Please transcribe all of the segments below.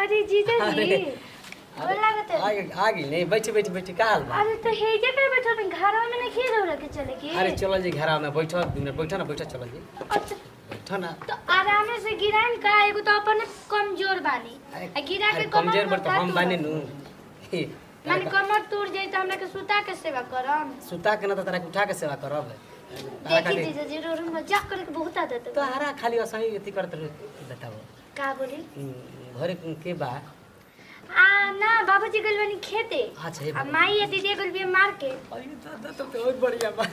अरे जीजा जी बोला गते आगे नहीं बैठी का हाल बा? अरे तो हेजे पे बैठो तुम घर में नहीं खेल रहो के चले की अरे चलो जी घर में बैठो 2 मिनट बैठो ना चलो जी अच्छा बैठो ना। तो आराम से गिरान का एगो तो अपन कमजोर बानी आ गिरा के कमजोर पर तो हम बानी नु माने कमर टूट जाई त हमरा के सुता के सेवा करम सुता के ना तो तोरा के उठा के सेवा करब। देखी जीजा जी रो मजाक करे के बहुत आदत तो हरा खाली असही एथी करत बताओ का बोली घरे के बा ना बाबूजी गइल बनी खेते अच्छा आ माई दीदी गइल बी मार्केट अरे तो बहुत बढ़िया बा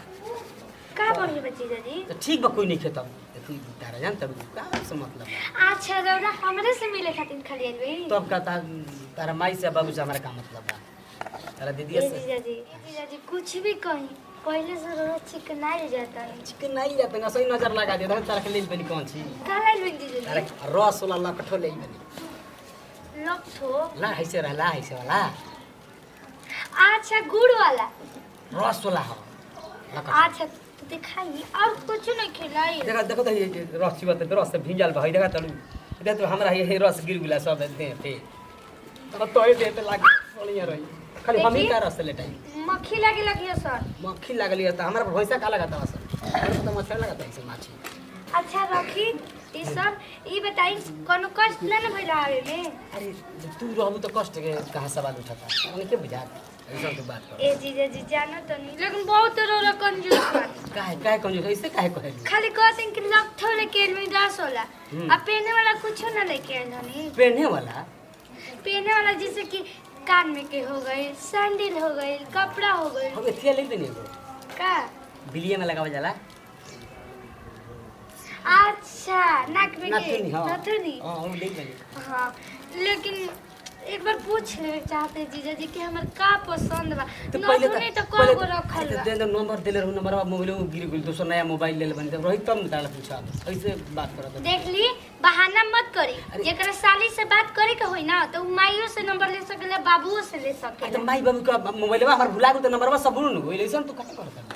का बढ़िया बा जीजा जी तो ठीक बा कोई नहीं खेता तू तारा जान तब का से मतलब अच्छा रौरा हमरे से मिले खातिर खाली आइल बी तब का तारा माई से बाबू से हमारा का मतलब बा तारा दीदी से जीजा जी कुछ भी कहीं पहले से रौरा चिकनाई जाता है चिकन नहीं जाते ना सही नजर लगा दे तारा के लेल बनी कौन छी का लाइल बी जीजा जी अरे रस वाला लकठो ले बनी लखो ला ऐसे रहला ऐसे वाला अच्छा गुड़ वाला रस वाला हो अच्छा तो दिखाई और कुछ नहीं खिलाई देखो तो ये रस छी बते रस से भिंजल भाई देखा तलू दे तो हमरा ये रस गिर गुला सब दे पे तब तो ये दे लाग बढ़िया रही खाली हम ही का रस लेटाई मक्खी लगी है सर मक्खी लागली त हमरा भैंसा का लगाता सर तो मच्छर लगाता है माछी। अच्छा रखी ई सब ई बताई कोनो कष्ट न भइल आवे में अरे तू रहबू तो कष्ट के कहां सवाल उठाता उन्हें के बुझा ऐसा तो बात कर ए जीजा जी जानो तो नहीं लेकिन बहुत रोरा कंजूस बा काहे कंजूस ऐसे काहे कहे खाली कहते कि लखठो लेके में 10 होला अब पहने वाला कुछ न लेके आइल हनी पहने वाला जैसे कि कान में के हो गए सैंडल हो गए कपड़ा हो गए हम एथिया ले देनी का बिलिया में लगावा जाला अच्छा नाक में के नथुनी हां हम ले देनी हां लेकिन एक बार पूछ ले चाहते जीजा जी कि हमर का पसंद बा तो पहले तो को गो रखल बा दे नंबर देले रहू नंबर मोबाइल गिर गेल दोसर नया मोबाइल ले बन रही तब निकाल पूछा ऐसे बात करत देख ली बहाना मत करी जेकरा साली से बात करे के होई ना तो माईओ से नंबर ले सकेला बाबूओ से ले सकेला तो माई बाबू का मोबाइलवा हमर भुला गेल तो नंबरवा सब न होई ऐसन तो काहे करत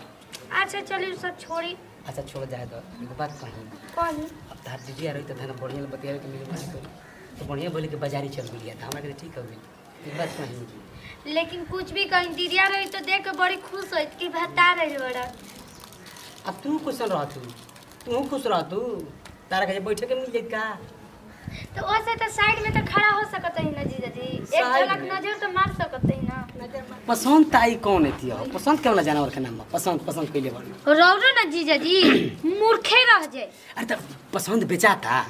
अच्छा चलिए सब छोड़ी अच्छा छोड़ जाए तो एक बात कही कौन अब तार दीदी आ रही तो थाना बढ़िया बतिया के मेरे बात करी तो बढ़िया बोले कि बाजारी चल गई था हमरा के ठीक हो गई एक बात कही लेकिन कुछ भी कहीं दीदिया रही तो देख के बड़ी खुश होई कि बता रही बड़ा अब तू क्वेश्चन रह तू खुश रह तू तारा के बैठे के मिल जात का तो ओसे तो साइड में तो खड़ा हो सकत है ना जीजा जी एक झलक नजर तो मार सकत है ना नजर मार पसंद ताई कौन है तियो पसंद केवला जानवर के नाम पसंद कइले बड़ रौरो ना जीजा जी मूर्खे रह जाए अरे तो पसंद बेचाता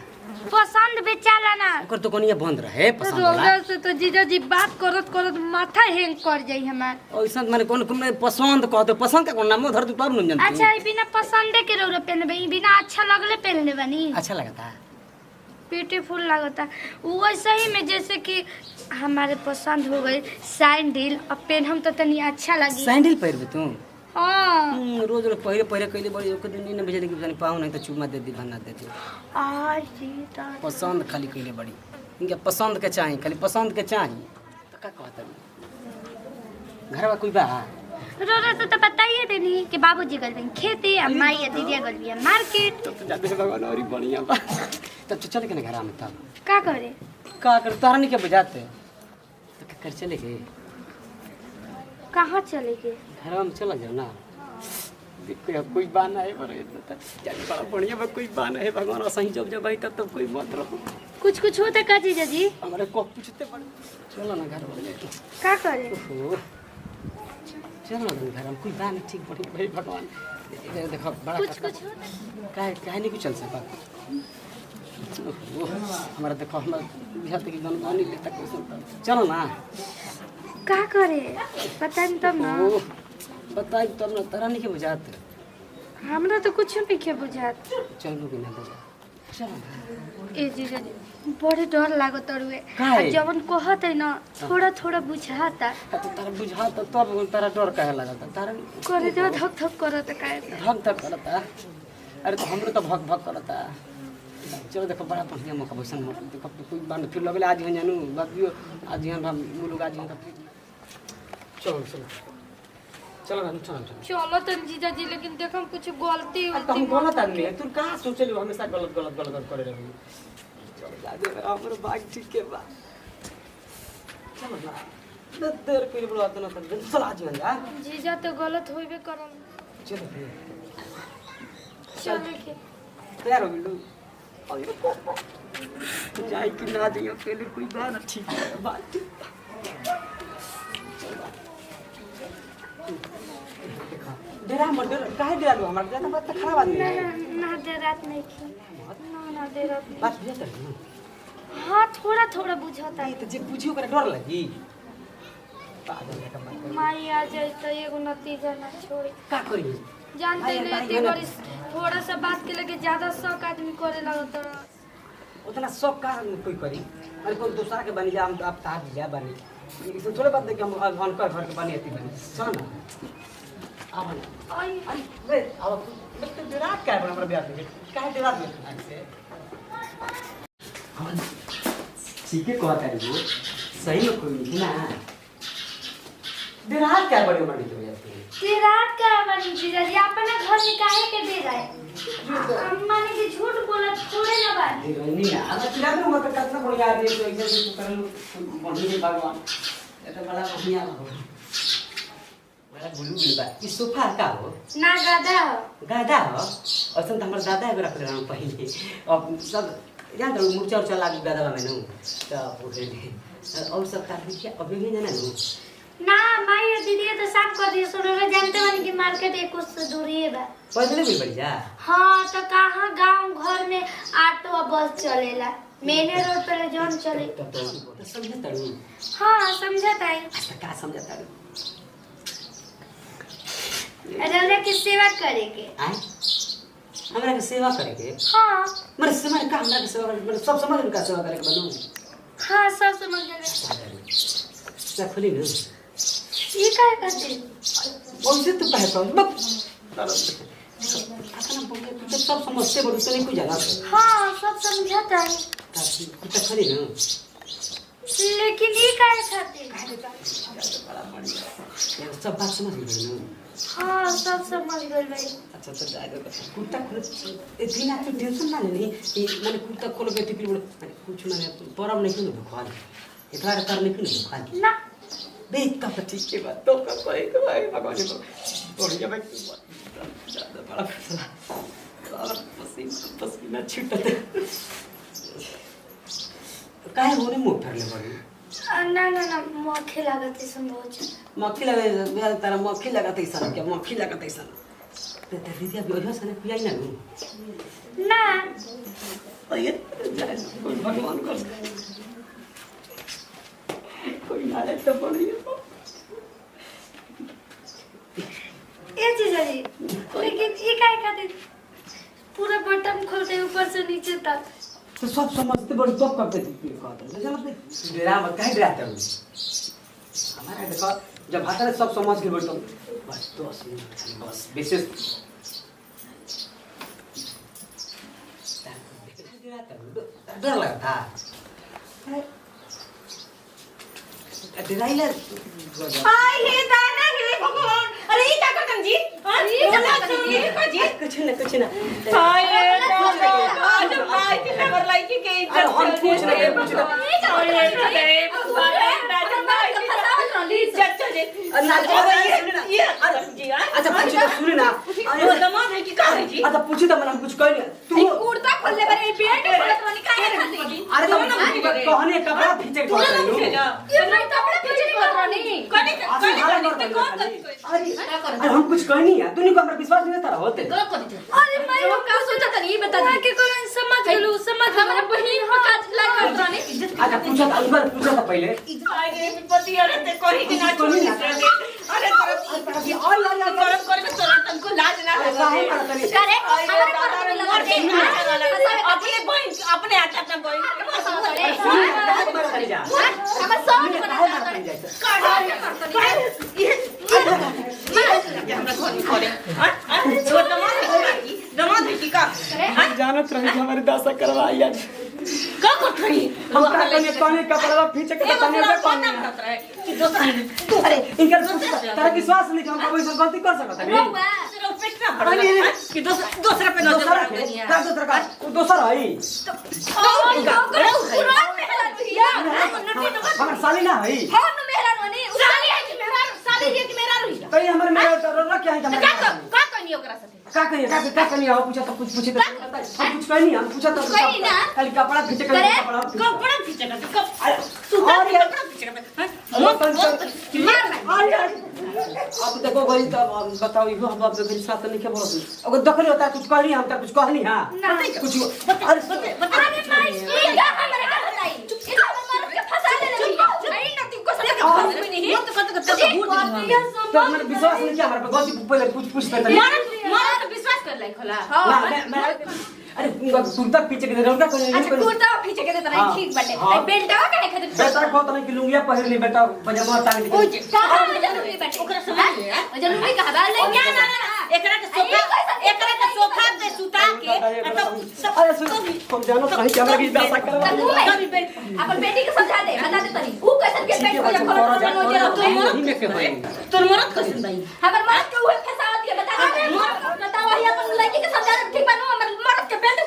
पसंद बेचाला ना ओकर तो कोनिया बंद रहे पसंद वाला रौरो से तो जीजा जी बात करत माथा हैंग कर जाई हमार ऐसा माने कोन पसंद कहते पसंद का कोन नाम धर तू तब न जानती अच्छा ई बिना पसंदे के रौरो पहनबे ई बिना अच्छा लगले पहनले बनी अच्छा लगता ब्यूटीफुल लगता वैसे ही में जैसे कि हमारे पसंद हो गई सैंडल अब पेन हम तो तनी अच्छा लगी सैंडल पहनबे तू हां रोज पहले कइले बड़ी ओके दिन ने बजे देखि पाऊ नहीं तो चुमा दे दी बना देती आज जीता पसंद खाली कइले बड़ी इनके पसंद के चाहिए खाली पसंद के चाहिए तो का कहत घरवा कोई बा रोरा तो बताइए देनी कि बाबूजी गल बन खेते आ माई आ दीदिया गल बिया मार्केट तो जाते भगवान और बढ़िया बा तब चल के घर में तब का करे का कर तारा नहीं के बुझाते तो कर चले गए कहां चले गए घर में चला जाओ ना देखो कोई बाना है पर जाने बड़ा बढ़िया बा कोई बाना है भगवान सही जब भाई तब कोई मत रहो कुछ होता का जीजा जी हमारे को पूछते पड़े चलो ना घर में का करे चलो ना घर में कोई बाना ठीक बड़ी भाई भगवान देखो बड़ा कुछ होता काहे नहीं कुछ चल सकता हमारा देखो हमारा बिहार तक गन नहीं लेता कोई चलो ना का करे पता नहीं तब ना बताई तब ना तारा नहीं के बुझाते हमरा तो कुछ नहीं के बुझात चलो भी ना बुझा चलो ए जीजा जी बड़े डर लागो तरुए जवन कहत है ना थोड़ा बुझाता तो तारा बुझाता तब तारा डर काहे लगता तारा करे जो धक धक करत काहे धक करता अरे तो हमरो तो भक करता चलो देखो बड़ा बढ़िया मौका वैसन देखो कोई बांध फिर लगले आज हम जानू बाकियो आज हम लोग आज हम चलो चलो ना चलो तो जीजा जी लेकिन देखो कुछ गलती तो हम गलत आदमी है तू कहां सोचलू हमेशा गलत करे रही चलो जा दे हमरो बात ठीक के बा चलो ना देर के लिए बुलाते ना चल आज बन जा जीजा तो गलत होइबे करम। चलो चले के तैयार हो बिल्लू जाए कि ना जाइए अकेले कोई बात ना ठीक है बात डेरा मर्डर काहे डेरा लो हमारे ज्यादा बात खराब आदमी है ना दे रात नहीं की ना दे रात नहीं। बात बुझा ना हाँ थोड़ा थोड़ा बुझाता है। तो जे बुझियो करे डर लगी पागल है कमाल माई आ जाए तो एगो नतीजा ना छोड़ी का करी जानते ही नहीं थे बड़ी थोड़ा सा बात के लगे ज्यादा शौक आदमी करे लगता उतना शौक का कोई करी अरे कोई दूसरा के बनी जा हम आप ताज जा बनी इसमें थोड़े बात कि हम अनकर घर के बनी आती बनी चलो ना अब आई अरे रे अब तो विराट का है हमारा ब्याह में काहे विराट में से हम ठीक है कहता है वो सही में कोई नहीं ना विराट क्या बड़े बड़ी हो जाती है विराट का बनी जीजा जी अपने घर में काहे के दे रहे अम्मा ने कि झूठ बोला थोड़े ना बात नहीं ना अब कितना दिन मत कितना बढ़िया आदमी तो ऐसे कर लो बढ़िया भगवान ये तो बड़ा बढ़िया हो बड़ा गुलू गुलबा ई सोफा का हो ना गादा हो असन त हमर दादा एगो रखले रहन पहिले अब सब जान त मुर्चा उर्चा लागी गादा में नु त ओहे और सब का देखिए अभी नहीं जाना नु ना माई और दीदी तो साफ कर दिए सुनो रे जानते बनी कि मार्केट एक कुछ दूरी है बा पैदल भी बढ़ जा हां तो कहां गांव घर में ऑटो और बस चलेला मेने रोड पर जोन चले तो समझ तड़ू हां समझता है अच्छा का समझ तड़ू अरे की सेवा करे के आए हमरा के सेवा करे के हां मरे समय का हमरा के सेवा करे मतलब सब समझ का सेवा करे के बनू हां सब समझ गए सब खुली न ये काय करते बोलते तो कहे तो बक अपना बोले तो सब समझते बड़ू तो नहीं कोई जाना हां सब समझता है कुछ खरी न लेकिन ये काय खाते बड़ा बढ़िया सब बात समझ गए न हां सब समझ गए भाई अच्छा तो जाएगा कुत्ता खोल इतना तो टेंशन ना लेनी कि मैंने कुत्ता खोल के टिपी बोल कुछ मैंने परम नहीं क्यों भगवान इतना कर नहीं क्यों भगवान ना देख का ठीक के बात तो का कोई तो भाई भगवान को बढ़िया भाई ज्यादा बड़ा फैसला और पसीना छूटते काहे होने मुंह फरले बड़ी ना मक्खी लागत है संभव मक्खी लगे तारा मक्खी लगाते सन क्या मक्खी लगाते सन ते दीदी अभी ओझा सने पियाई ना ना ये कोई भगवान कर कोई नाले तो बढ़िया ये चीज है लेकिन ये काय खाते पूरा बटन खोलते ऊपर से नीचे तक तो सब समझते बड़ी सब करते थे कहते समझते डेरा मत काहे डराते हो हमारा देखो जब हाथ सब समझ के बैठो बस 10 मिनट बस विशेष डर लगता डराइला हाय हे दाना हे भगवान अरे ये क्या करतन जी अरे ये कुछ ना हाय रे आज माय की खबर लाई की के अरे हम पूछ रहे हैं पूछ अरे भगवान राज माय की फसाओ ली चच्चा जी ये अरे जी अच्छा पूछ तो सुन ना अरे दमाद है की का है जी अच्छा पूछ तो मैंने कुछ कह नहीं तू कुर्ता खोलले बारे पेट खोलत वाली काहे खाती अरे तो कहने कपड़ा खींचे के ये नहीं कपड़ा पीछे खोलत वाली कोनी अरे हम कुछ कह नहीं है तूने को हमरा विश्वास नहीं था होते अरे मैं वो का सोचा तनी बता दे के कोन समझ गेलू समझ हमरा बहिन हो काज ला करत वाली अच्छा पूछा था एक पूछा था पहले आए रे पति अरे ते कोरी के ना छोड़ी अरे अभी और यार गरम करे में तोरा तुमको लाज ना काहे करत नहीं करे हमारे पर लगा दे अपने बहन अपने आटा अपना बहन जा हमर सब बना ये हमरा घर करे छोटा दमाद है की का जानत रही हमारी दासा करवाई आज का कर रही हम कहने कपड़ा खींचे के तने पे कौन है कि दोसर अरे इनका तारा विश्वास नहीं कि हम कोई गलती कर सकता है सिर्फ पेट ना भरला कि दूसरा पे नजर दूसरा का दूसरा है भैया हमर साली ना है हम न मेहरा ननी साली है कि मेहरा साली है कि मेहरा रही तो ये हमर मेरा तो क्या है का कहनी ओकरा साथे का कहनी हो पूछा तो कुछ पूछे तो हम कुछ कहनी हम पूछा तो कहीं ना खाली कपड़ा खींचे कर कपड़ा खींचे कर तू और ये कपड़ा खींचे कर मार अब देखो भाई तब बताओ इहो हम अब मेरे साथ नहीं क्या बोलती अगर दखल होता है कुछ कहनी हम कुछ कहनी हां कुछ अरे अरे माई ये क्या हमारे घर बताई इसका मार के फंसा ले भैया नहीं ना तुमको सब फंस में नहीं तो भूत तो मैंने विश्वास नहीं किया हमारे पे गलती पहले कुछ पूछता था मार विश्वास कर लाई खोला ना मैं अरे कुर्ता पीछे के रौदा को अच्छा कुर्ता पीछे के तरह ठीक बटे ए बेल्टवा काहे खातिर बेटा को तो नहीं कि लुंगिया पहिर ली बेटा पजामा टांग दी ओए कहां जरूरी बटे ओकरा समझ जरूरी कहा बा ले क्या ना एकरा के सोफा पे सुता के अरे सुन तुम जानो कहीं कैमरा की दासा करवा अपन बेटी के समझा दे बता दे तनी ऊ कैसन के पेट को खोलो तुम मरत कैसन भाई हमर मरत के उहे फसावत के बता दे बताओ ही अपन लड़की के समझा दे ठीक बानो हमर मरत के पेट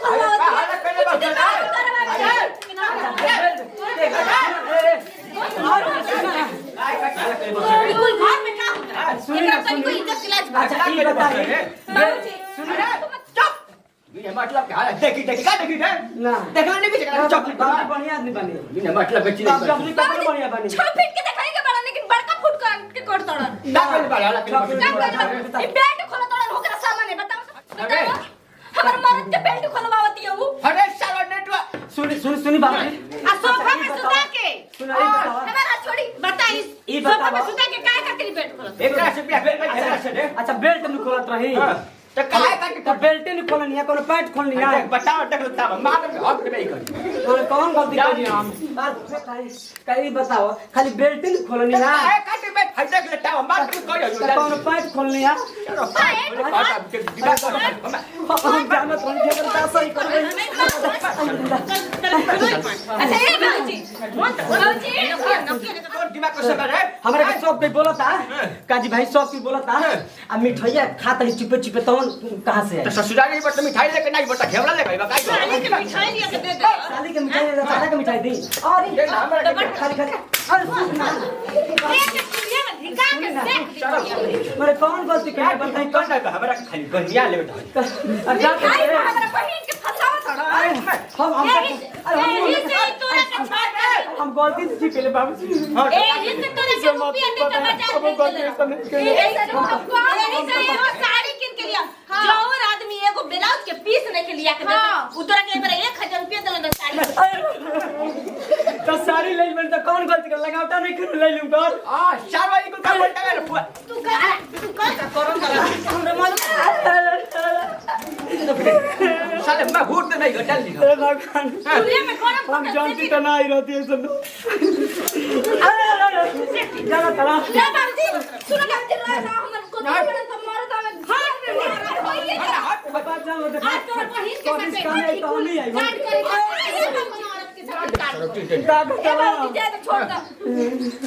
बिल्कुल घर में क्या होता है सुनिए कोई इज्जत क्लास अच्छा ये बताइए सुनिए चुप ये मतलब क्या है देखी का देखी है ना देखना नहीं कुछ करना चुप बाप बढ़िया आदमी बने ये मतलब बच्ची बाप नहीं अपनी कपड़े बढ़िया बने 6 फीट के देखाएंगे बड़ा लेकिन बड़का फुट के कोड़ तोड़न ना कर बाला ये बेल्ट खोला तोड़न होकरा सामान है बताओ हमर मर्द के बेल्ट खोलवावती है वो अरे साला नेटवा सुनी बाबू आ सोफा पे सुता के सुनाई बताओ हमारा छोड़ी बताई ई सोफा बताओ पे सुता के काहे खातिर बेल्ट खोलत एक रात से बिया से अच्छा बेल्ट नहीं खोलत रही तो काहे का तो बेल्ट नहीं खोलनी है कोनो पैंट खोलनी है बताओ देख लो मार हक नहीं कर और कौन गलती करी हम कहीं बताओ खाली बेल्ट नहीं खोलनी है काहे काटे बैठ है देख लेता मार तू कह तो कोनो पैंट खोलनी है हम जाना तो नहीं करता सही कर अच्छा ये बाबूजी दिमाग को सबर है हमारे के शौक पे बोला था काजी भाई शौक पे बोला था आ मिठाइया खाता नहीं चिपे चिपे तवन कहां से है तो ससुराल नहीं बट मिठाई लेके नहीं बट घेवड़ा लेके बकाई साली के मिठाई लिया के दे दे साली के मिठाई दे साला के मिठाई दी और ये हमारे खाली खाली अरे सुन ना एक चुलिया में धिका के सेक दी मेरे कौन गलती करे बताई कौन है हमरा खाली गनिया ले बेटा मिठाई में हमरा बहिन के फसावा थोड़ा हम गलती से पहले बाबू ए हित तोरे के रुपया दे के बचा दे साड़ी किन के लिया जौर आदमी एगो ब्लाउज के पीस नहीं के लिया के दे उतरा के बार 1000 रुपया देला साड़ी तो साड़ी ले मैं तो कौन गलती कर लगावटा नहीं कर ले लूं कर हां शारवाई को का बोलता है फुआ तू का करो करा हमरा मन साले मैं घूरते नहीं घटल दी अरे भगवान चुलिया में कोन हम जानती तो ना ही रहती है सब जाना तरा ले बाबूजी सुनो बाबूजी ना हमर को नहीं तो मारो तो मैं भाग में होइए बाबा जाओ देखो आज तोर बहिन के साथ तो नहीं आई काट करे कोनो औरत के साथ काट दाग चला दे दे छोड़ दो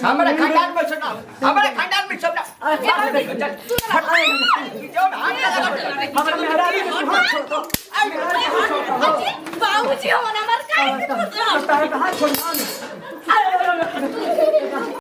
हमारे खानदान में सुना हमारे खानदान में सब हमारे मेहरा बाबूजी हो ना मर का हाथ छोड़